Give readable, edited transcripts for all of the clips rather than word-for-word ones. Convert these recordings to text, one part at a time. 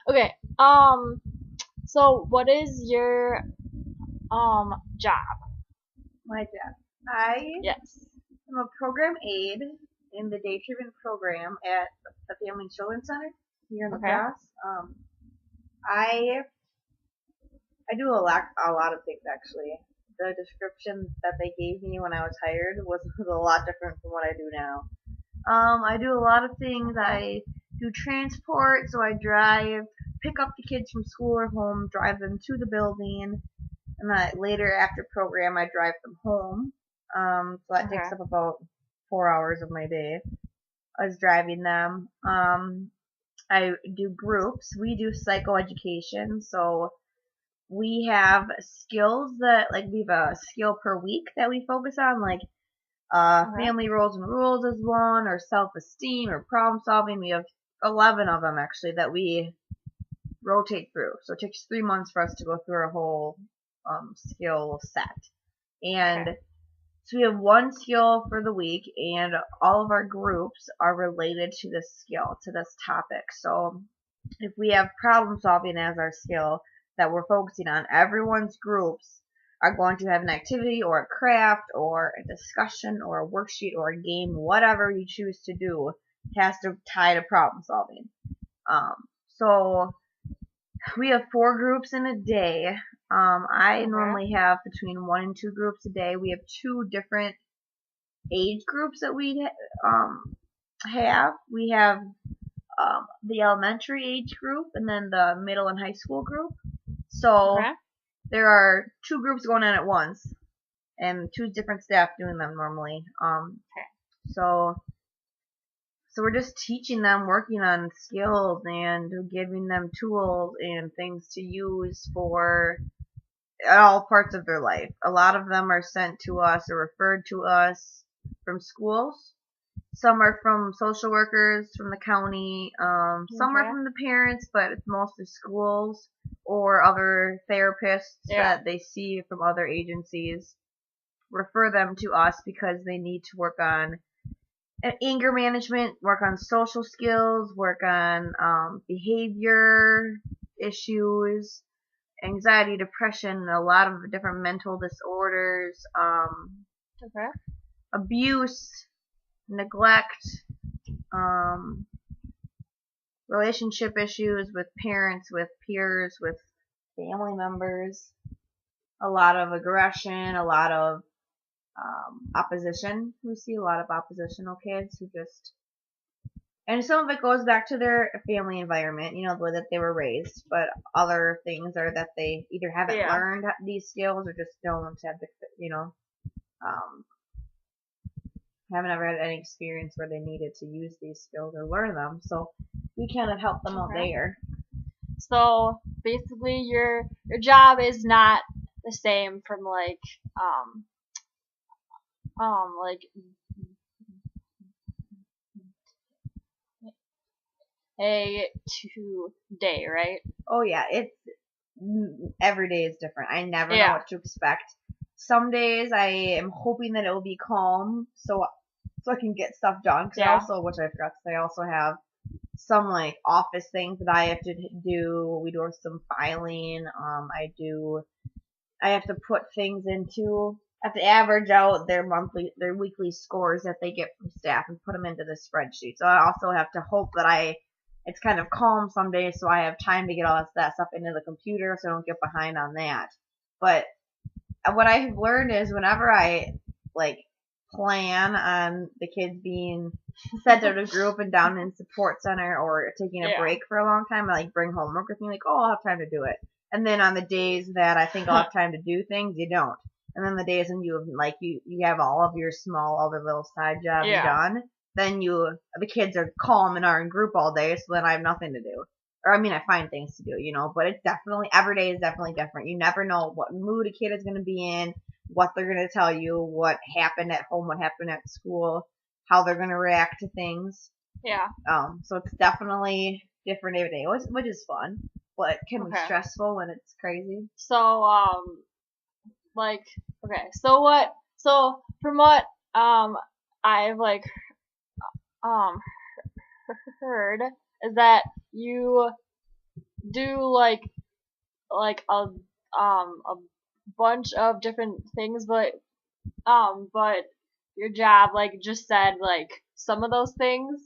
Okay. So what is your job? My job. I Yes. am a program aide in the day treatment program at the Family and Children's Center here in La Okay. Crosse. I I do a lot of things actually. The description that they gave me when I was hired was a lot different from what I do now. I do a lot of things. I do transport, so I drive, pick up the kids from school or home, drive them to the building, and then later after program I drive them home. So that takes Okay. up about 4 hours of my day. I was driving them. I do groups. We do psychoeducation, so we have skills that like we have a skill per week that we focus on, like Okay. family roles and rules is one, or self-esteem, or problem solving. We have 11 of them actually that we rotate through. So it takes 3 months for us to go through a whole skill set. Okay. And so we have one skill for the week, and all of our groups are related to this skill, to this topic. So if we have problem solving as our skill that we're focusing on, everyone's groups are going to have an activity or a craft or a discussion or a worksheet or a game, whatever you choose to do, has to tie to problem solving. Um, so we have 4 groups in a day. I Okay. normally have between 1 and 2 groups a day. We have 2 different age groups that we have. We have the elementary age group and then the middle and high school group. So Okay. there are 2 groups going on at once, and 2 different staff doing them normally. So so we're just teaching them, working on skills and giving them tools and things to use for all parts of their life. A lot of them are sent to us or referred to us from schools. Some are from social workers from the county. Some are Okay. from the parents, but it's mostly schools or other therapists Yeah. that they see from other agencies. Refer them to us because they need to work on anger management, work on social skills, work on behavior issues, anxiety, depression, a lot of different mental disorders, Okay. abuse, neglect, um, relationship issues with parents, with peers, with family members, a lot of aggression, a lot of opposition. We see a lot of oppositional kids who just, and some of it goes back to their family environment, the way that they were raised, but other things are that they either haven't Yeah. learned these skills or just don't have the, um, haven't ever had any experience where they needed to use these skills or learn them. So we kind of help them out Okay. there. So basically, your job is not the same from like A to day, right? Oh yeah, it's every day is different. I never know Yeah. what to expect. Some days I am hoping that it will be calm, so I can get stuff done. Cause I Yeah. also, which I forgot to say, I also have some like office things that I have to do. We do some filing. I have to put things into. I have to average out their weekly scores that they get from staff and put them into the spreadsheet. So I also have to hope that it's kind of calm some days, so I have time to get all that stuff into the computer, so I don't get behind on that. But what I've learned is whenever I like plan on the kids being sent out of group and down in support center or taking a Yeah. break for a long time, I like bring homework with me, like, oh, I'll have time to do it. And then on the days that I think I'll have time to do things, you don't. And then the days when you have all of your small other little side jobs Yeah. done, then the kids are calm and are in group all day, so then I have nothing to do. Or I mean, I find things to do, but it's definitely every day is definitely different. You never know what mood a kid is going to be in, what they're going to tell you, what happened at home, what happened at school, how they're going to react to things. Yeah. So it's definitely different every day, which is fun, but it can be Okay. stressful when it's crazy. So like okay. So from what I've um heard is that you do a bunch of different things, but your job like just said like some of those things.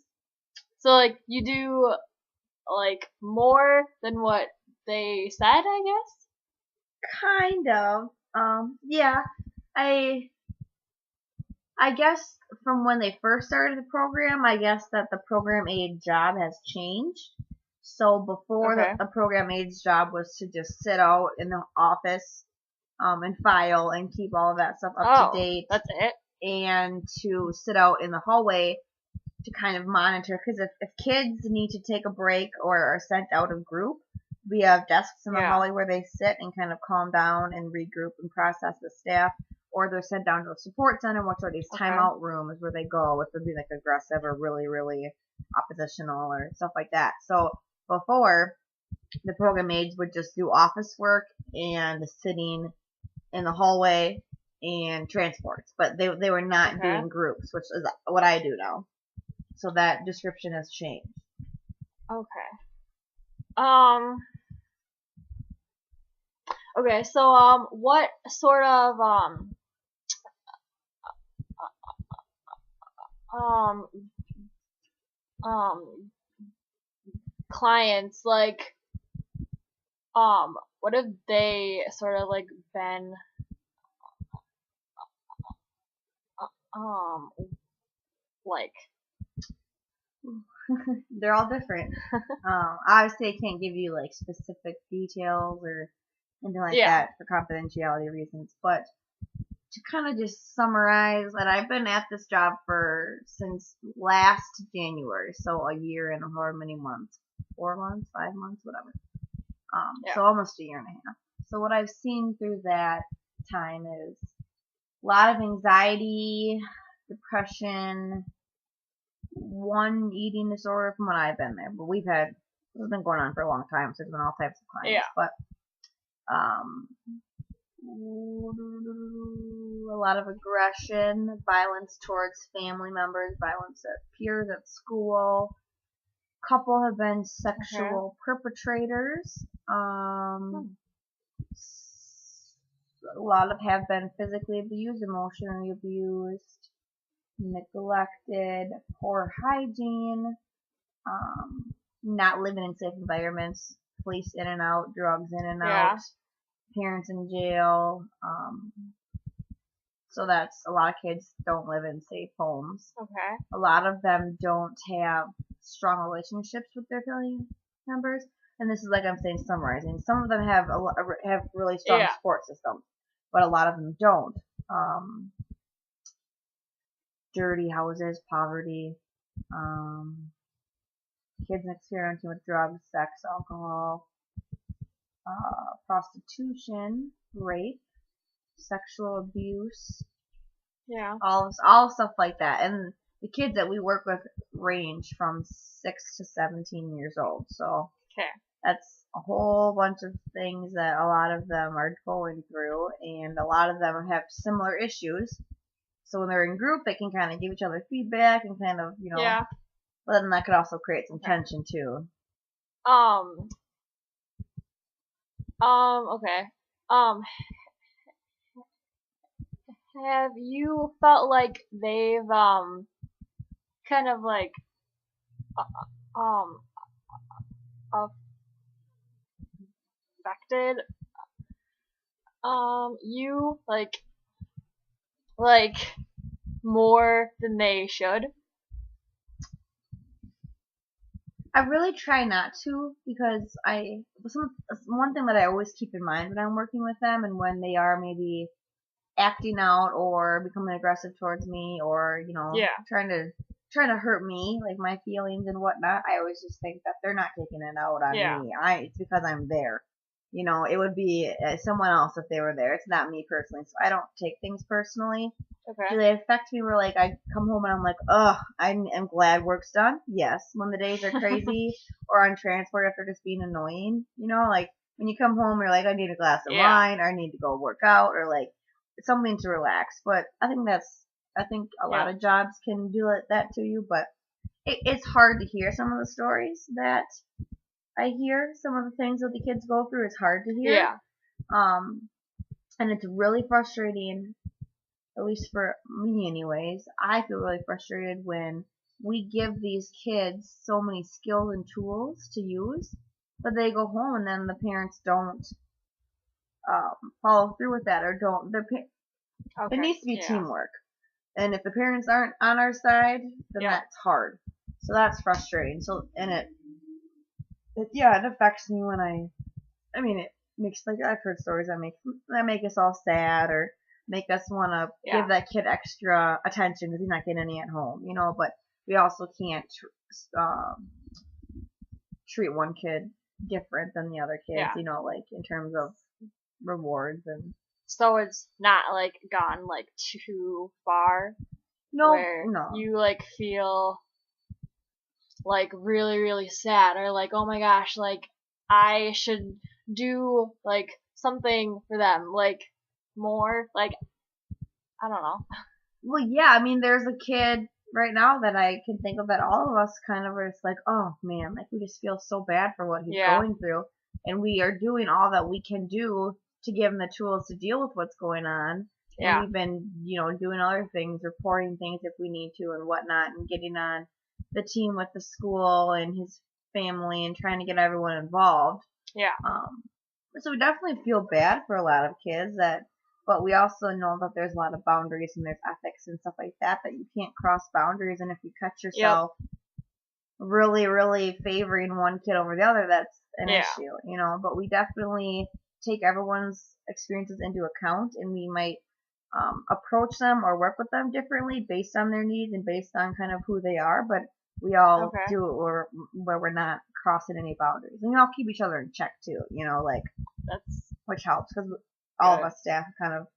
So like you do like more than what they said, I guess. Kind of. Yeah. I I guess from when they first started the program, I guess that the program aide job has changed. So before Okay. the program aide's job was to just sit out in the office, and file and keep all of that stuff up to Oh, date, that's it. and to sit out in the hallway to kind of monitor. Because if kids need to take a break or are sent out of group, we have desks in the Yeah. hallway where they sit and kind of calm down and regroup and process the staff, or they're sent down to a support center, which are these Okay. timeout rooms where they go if they're being like aggressive or really, really oppositional or stuff like that. So before, the program aides would just do office work and sitting in the hallway and transports, but they were not Okay. doing groups, which is what I do now. So that description has changed. Okay. Okay, so what sort of um um clients like what have they sort of like been um like They're all different. Obviously, I can't give you like specific details or anything like yeah. that for confidentiality reasons, but to kind of just summarize that I've been at this job for since last January, so a year and however many months, 4 months, 5 months, whatever. Yeah. So almost a year and a half. So what I've seen through that time is a lot of anxiety, depression, one eating disorder from when I've been there. But this has been going on for a long time, so there's been all types of clients. Yeah. But a lot of aggression, violence towards family members, violence at peers at school. Couple have been sexual perpetrators. A lot of have been physically abused, emotionally abused, neglected, poor hygiene, not living in safe environments, police in and out, drugs in and Yeah. out, parents in jail. So that's a lot of kids don't live in safe homes. Okay. A lot of them don't have strong relationships with their family members. And this is like I'm saying, summarizing. Some of them have have really strong Yeah. support systems, but a lot of them don't. Dirty houses, poverty, kids experimenting with drugs, sex, alcohol, prostitution, rape, sexual abuse, Yeah. all stuff like that. And the kids that we work with range from 6 to 17 years old. So Okay. that's a whole bunch of things that a lot of them are going through, and a lot of them have similar issues. So when they're in group, they can kind of give each other feedback and kind of, Yeah. but then that could also create some Okay. tension too. Okay. Have you felt like they've kind of like um affected you like more than they should? I really try not to, because one thing that I always keep in mind when I'm working with them and when they are maybe acting out or becoming aggressive towards me, or Yeah. trying to hurt me, like my feelings and whatnot. I always just think that they're not taking it out on Yeah. me. It's because I'm there. It would be someone else if they were there. It's not me personally, so I don't take things personally. Do Okay. they affect me where like I come home and I'm like, ugh, I am glad work's done? Yes. When the days are crazy or on transport if they're just being annoying, like when you come home you're like, I need a glass of Yeah. wine, or I need to go work out, or like something to relax. But I think a lot Yeah. of jobs can do that to you, but it's hard to hear some of the stories that I hear some of the things that the kids go through. It's hard to hear. Yeah. And it's really frustrating, at least for me anyways. I feel really frustrated when we give these kids so many skills and tools to use, but they go home and then the parents don't follow through with that, or don't. It Okay. needs to be Yeah. teamwork. And if the parents aren't on our side, then Yeah. that's hard. So that's frustrating. So, and it affects me when I mean, it makes, like, I've heard stories that make us all sad, or make us want to Yeah. give that kid extra attention because he's not getting any at home, but we also can't treat one kid different than the other kids, Yeah. like in terms of rewards and So it's not like gone like too far no, where no. you like feel like really really sad, or like, oh my gosh, like I should do like something for them, like more, like I don't know. Well, yeah, I mean, there's a kid right now that I can think of that all of us kind of are just like, oh man, like we just feel so bad for what he's Yeah. going through, and we are doing all that we can do to give him the tools to deal with what's going on. And Yeah. we've been, doing other things, reporting things if we need to and whatnot, and getting on the team with the school and his family and trying to get everyone involved. Yeah. So we definitely feel bad for a lot of kids but we also know that there's a lot of boundaries and there's ethics and stuff like that you can't cross boundaries, and if you catch Yep. yourself really, really favoring one kid over the other, that's an Yeah. issue, but we definitely take everyone's experiences into account, and we might approach them or work with them differently based on their needs and based on kind of who they are, but we all Okay. do it where we're not crossing any boundaries, and we all keep each other in check too, like, That's which helps because all of good. us staff kind of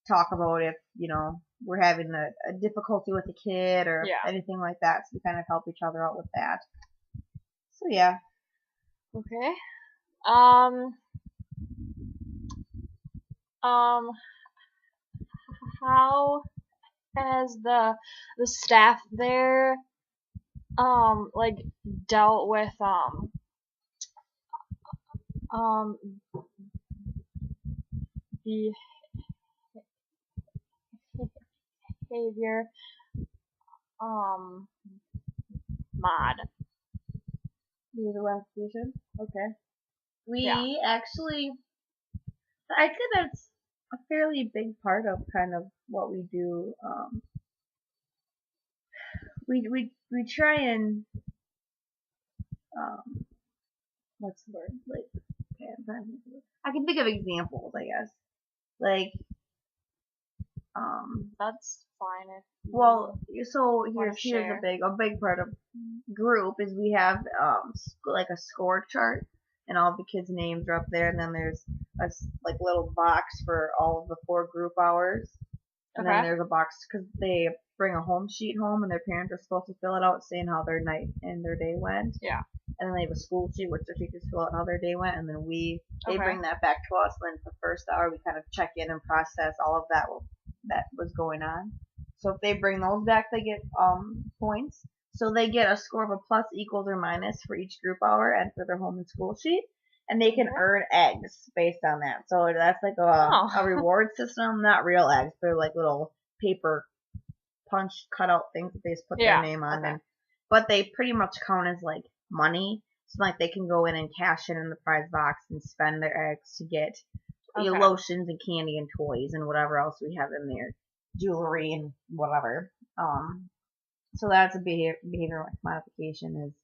talk about if we're having a difficulty with a kid or Yeah. anything like that, so we kind of help each other out with that. So yeah. Okay. Um how has the staff there like dealt with um the behavior um mod? The recognition. Okay. Yeah. We actually, I'd say that's a fairly big part of kind of what we do. We try and um, what's the word? Like, okay, I can think of examples, I guess. Like, That's fine if well, so wanna here's share. a big part of group is we have like a score chart, and all the kids' names are up there, and then there's a like little box for all of the 4 group hours, and then Okay. there's a box because they bring a home sheet home, and their parents are supposed to fill it out saying how their night and their day went. Yeah. And then they have a school sheet which their teachers fill out how their day went, and then they Okay. bring that back to us. And then for the first hour we kind of check in and process all of that was going on. So if they bring those back, they get points. So they get a score of a plus, equals, or minus for each group hour and for their home and school sheet, and they can Okay. earn eggs based on that. So that's like Oh. a reward system, not real eggs. They're like little paper punch cutout things that they just put Yeah. their name on, Okay. but they pretty much count as like money. So like they can go in and cash in the prize box and spend their eggs to get Okay. lotions and candy and toys and whatever else we have in there, jewelry and whatever. So that's a behavior modification. Is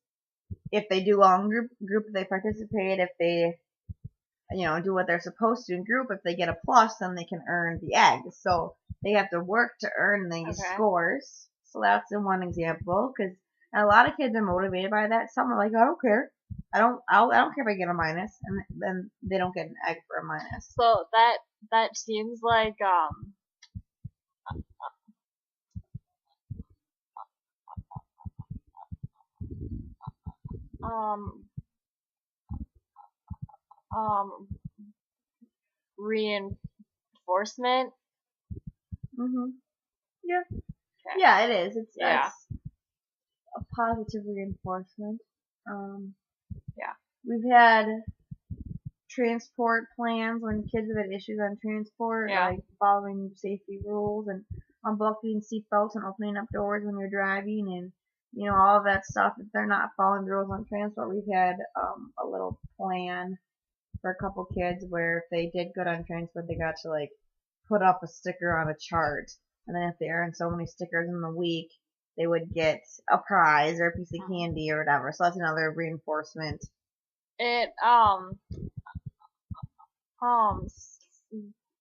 if they do well in group, they participate. If they do what they're supposed to in group, if they get a plus, then they can earn the eggs. So they have to work to earn these Okay. scores. So that's in one example, because a lot of kids are motivated by that. Some are like, I don't care. I don't care if I get a minus, and then they don't get an egg for a minus. So that seems like um um reinforcement. Mhm. Yeah. Okay. Yeah, it is. It's Yeah. a positive reinforcement. Yeah. We've had transport plans when kids have had issues on transport, Yeah. like following safety rules and unbuckling seatbelts and opening up doors when you're driving and all of that stuff. If they're not following the rules on transport, we've had a little plan for a couple kids where if they did good on transport, they got to like put up a sticker on a chart, and then if they earned so many stickers in the week, they would get a prize or a piece of candy or whatever. So that's another reinforcement. It um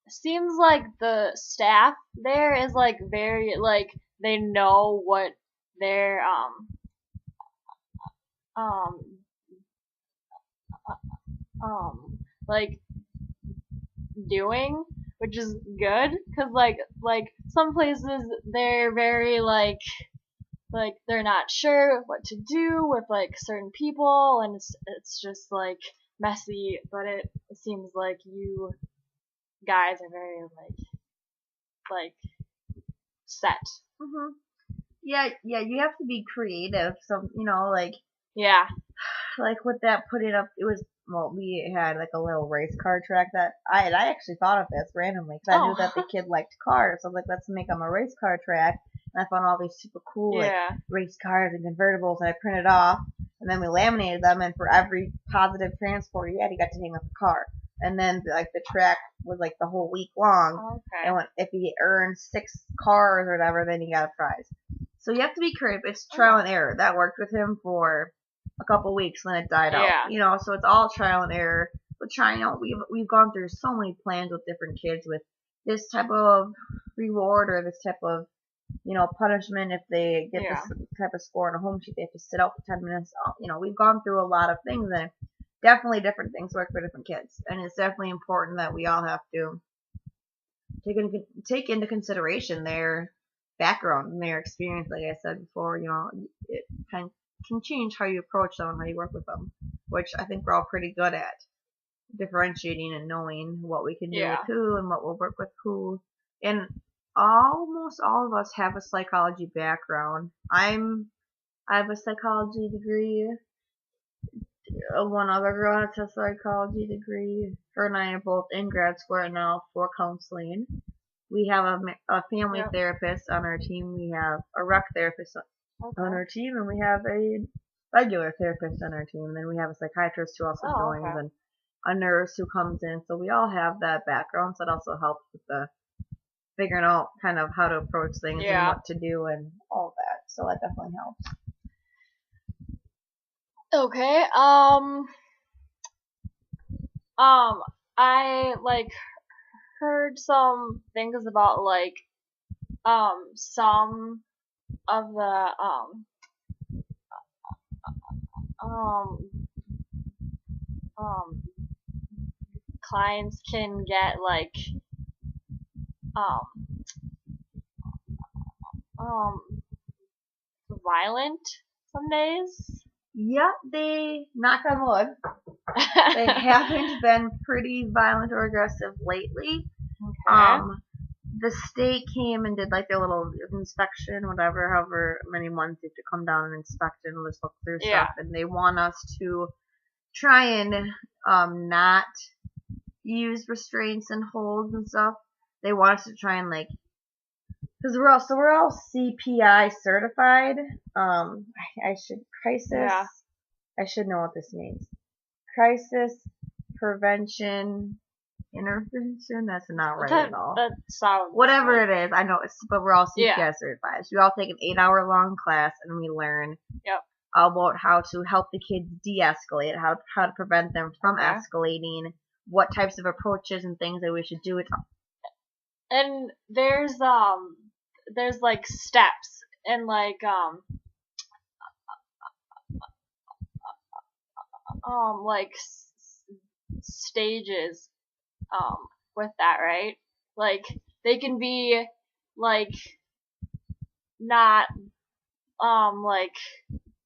seems like the staff there is like very like they know what they're um like doing, which is good because like some places they're very like they're not sure what to do with like certain people, and it's just like messy, but it seems like you guys are very like set. hmm Yeah, yeah, you have to be creative. So Yeah. like with that, put it up. It was well, we had like a little race car track that I actually thought of this randomly because I knew that the Oh. kid liked cars. So I was like, let's make him a race car track. And I found all these super cool like Yeah. race cars and convertibles, and I printed off, and then we laminated them. And for every positive transport he got to hang up a car. And then like the track was like the whole week long. Okay. And if he earned 6 cars or whatever, then he got a prize. So you have to be creative. It's trial and error. That worked with him for a couple weeks, and then it died out. Yeah. So it's all trial and error. But trying out, we've gone through so many plans with different kids with this type of reward or this type of punishment if they get Yeah. this type of score on a home sheet. They have to sit out for 10 minutes. We've gone through a lot of things, and definitely different things work for different kids, and it's definitely important that we all have to take into consideration their background and their experience. Like I said before, it can change how you approach them and how you work with them, which I think we're all pretty good at differentiating and knowing what we can do with Yeah. who and what will work with who. And almost all of us have a psychology background. I have a psychology degree. One other girl has a psychology degree. Her and I are both in grad school right now for counseling. We have a family Yep. therapist on our team. We have a rec therapist on Okay. our team, and we have a regular therapist on our team. And then we have a psychiatrist who also Oh, joins, okay. and a nurse who comes in. So we all have that background. So it also helps with the figuring out kind of how to approach things and Yeah. what to do and all that. So that definitely helps. Okay. I like heard some things about like some of the um um clients can get like um um violent some days. Yeah, they knock on wood. They haven't been pretty violent or aggressive lately. Okay. The state came and did like a little inspection, whatever, however many months you have to come down and inspect and just look through Yeah. stuff, and they want us to try and not use restraints and holds and stuff. They want us to try and like, because we're all CPI certified. I should crisis. Yeah. I should know what this means. Crisis prevention intervention. That's not right at all. That sounds Whatever like, it is, I know it's, but we're all CPI Yeah. certified. So we all take an 8-hour long class, and we learn Yep. about how to help the kids de-escalate, how to prevent them from Okay. escalating, what types of approaches and things that we should do. And there's like steps and like stages with that, right? Like they can be like not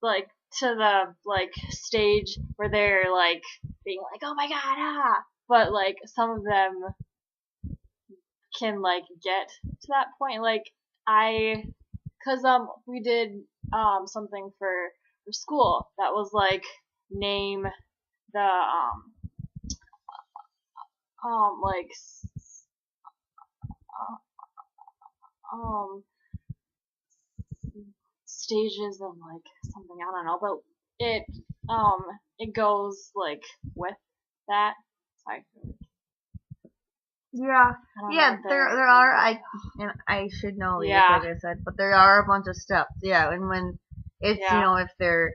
like to the like stage where they're like being like, oh my god, ah, but like some of them can like get to that point. Like cause we did something for school that was like name the like um stages of like something, I don't know, but it it goes like with that. Sorry. Yeah, I don't know yeah. what There are and I should know these, Yeah. like I said, but there are a bunch of steps. Yeah, and when it's Yeah. if they're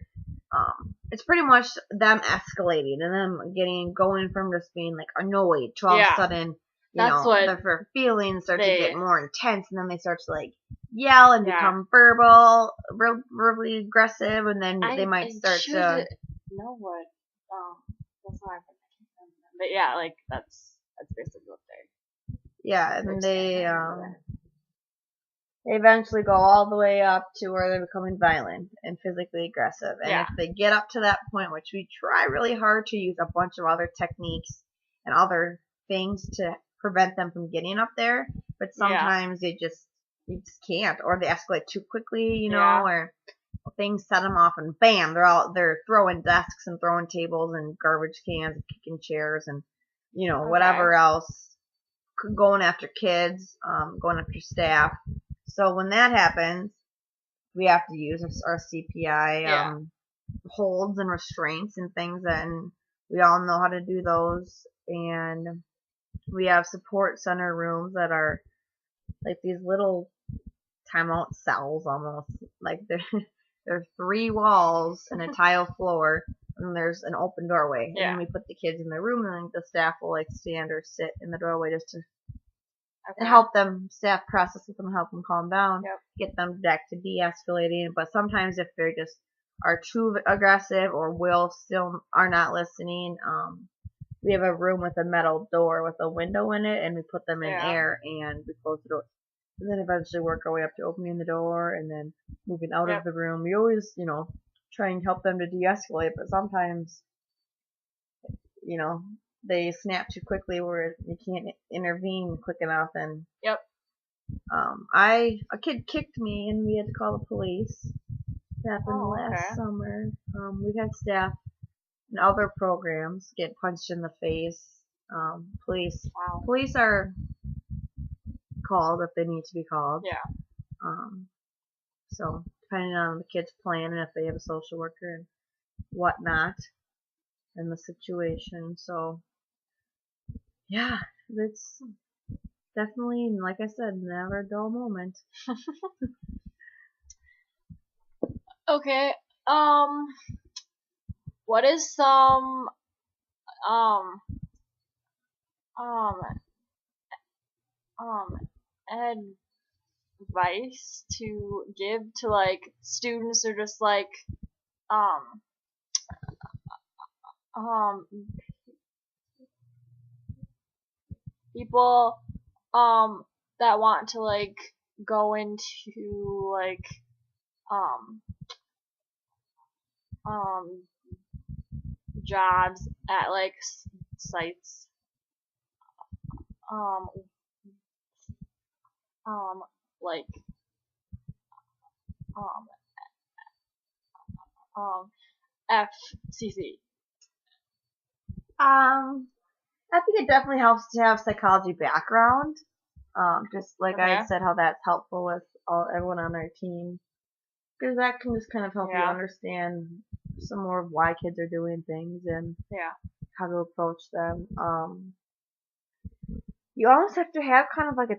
it's pretty much them escalating and them going from just being like annoyed to all of a Yeah. sudden, That's what their feelings start to they get more intense, and then they start to like yell and Yeah. become verbally aggressive, and then they might I start should to know what that's not but yeah, like that's basically what yeah, they're and saying. they eventually go all the way up to where they're becoming violent and physically aggressive. And Yeah. if they get up to that point, which we try really hard to use a bunch of other techniques and other things to prevent them from getting up there, but sometimes they just can't, or they escalate too quickly, Yeah. or things set them off, and bam, they're throwing desks and throwing tables and garbage cans and kicking chairs and whatever else, going after kids, going after staff. So when that happens, we have to use our CPI holds and restraints and things, and we all know how to do those. And we have support center rooms that are like these little timeout cells almost. Like they're 3 walls and a tile floor, and there's an open doorway. And then we put the kids in the room, and then the staff will like stand or sit in the doorway just to help them, staff process with them, help them calm down, get them back to de-escalating. But sometimes if they just are too aggressive or still are not listening, we have a room with a metal door with a window in it, and we put them in air and we close the door. And then eventually work our way up to opening the door and then moving out of the room. We always, try and help them to de-escalate, but sometimes, they snap too quickly where you can't intervene quick enough. And a kid kicked me and we had to call the police. That happened last summer. We've had staff in other programs get punched in the face. Police are called if they need to be called. So depending on the kid's plan and if they have a social worker and whatnot in the situation. So yeah, it's definitely, like I said, never a dull moment. Okay. What is some um um advice to give to like students or just like um um people that want to like go into like um um jobs at like sites um like um um FCC. I think it definitely helps to have psychology background. Just like I said, how that's helpful with everyone on our team, because that can just kind of help you understand some more of why kids are doing things and how to approach them. You almost have to have kind of like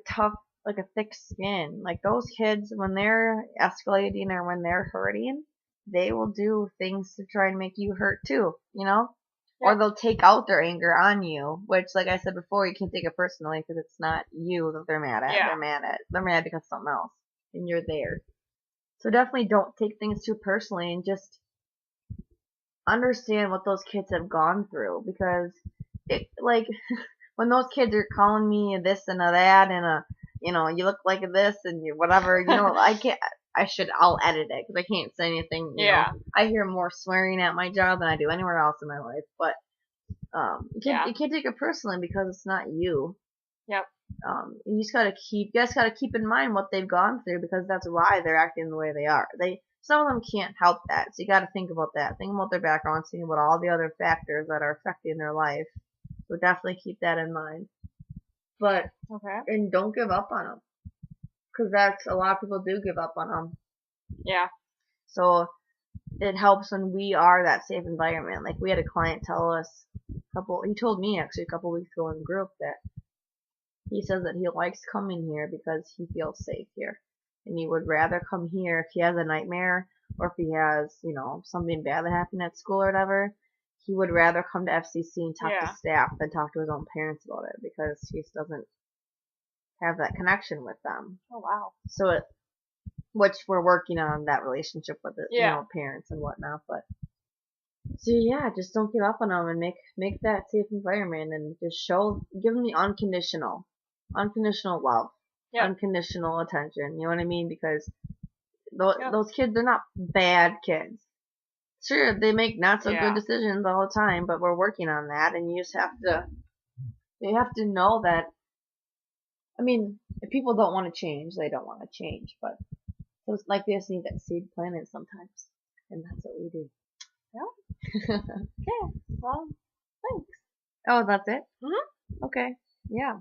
a thick skin. Like those kids, when they're escalating or when they're hurting, they will do things to try and make you hurt too, or they'll take out their anger on you, which, like I said before, you can't take it personally because it's not you that they're mad at. They're mad because of something else, and you're there. So definitely don't take things too personally, and just understand what those kids have gone through, because like when those kids are calling me a this and a that and you look like a this and you whatever, I'll edit it because I can't say anything. I hear more swearing at my job than I do anywhere else in my life, but you can't take it personally because it's not you. You guys gotta keep in mind what they've gone through, because that's why they're acting the way they are. some of them can't help that. So you got to think about that. Think about their background, think about all the other factors that are affecting their life. So definitely keep that in mind. But Okay. and don't give up on them, because that's a lot of people do give up on them. Yeah. So it helps when we are that safe environment. Like we had a client tell us he told me actually a couple weeks ago in the group that he says that he likes coming here because he feels safe here. And he would rather come here if he has a nightmare or if he has, something bad that happened at school or whatever. He would rather come to FCC and talk to staff than talk to his own parents about it because he just doesn't have that connection with them. Oh wow. So which we're working on that relationship with the parents and whatnot. But so yeah, just don't give up on them and make that safe environment and just give them the unconditional love, unconditional attention. You know what I mean? Because those kids, they're not bad kids. Sure, they make not so good decisions all the time, but we're working on that, and you just have to know that. I mean, if people don't want to change, they don't want to change, but it's like they just need that seed planted sometimes, and that's what we do. Yeah. Okay. Well, thanks. Oh, that's it? Mhm. Okay. Yeah.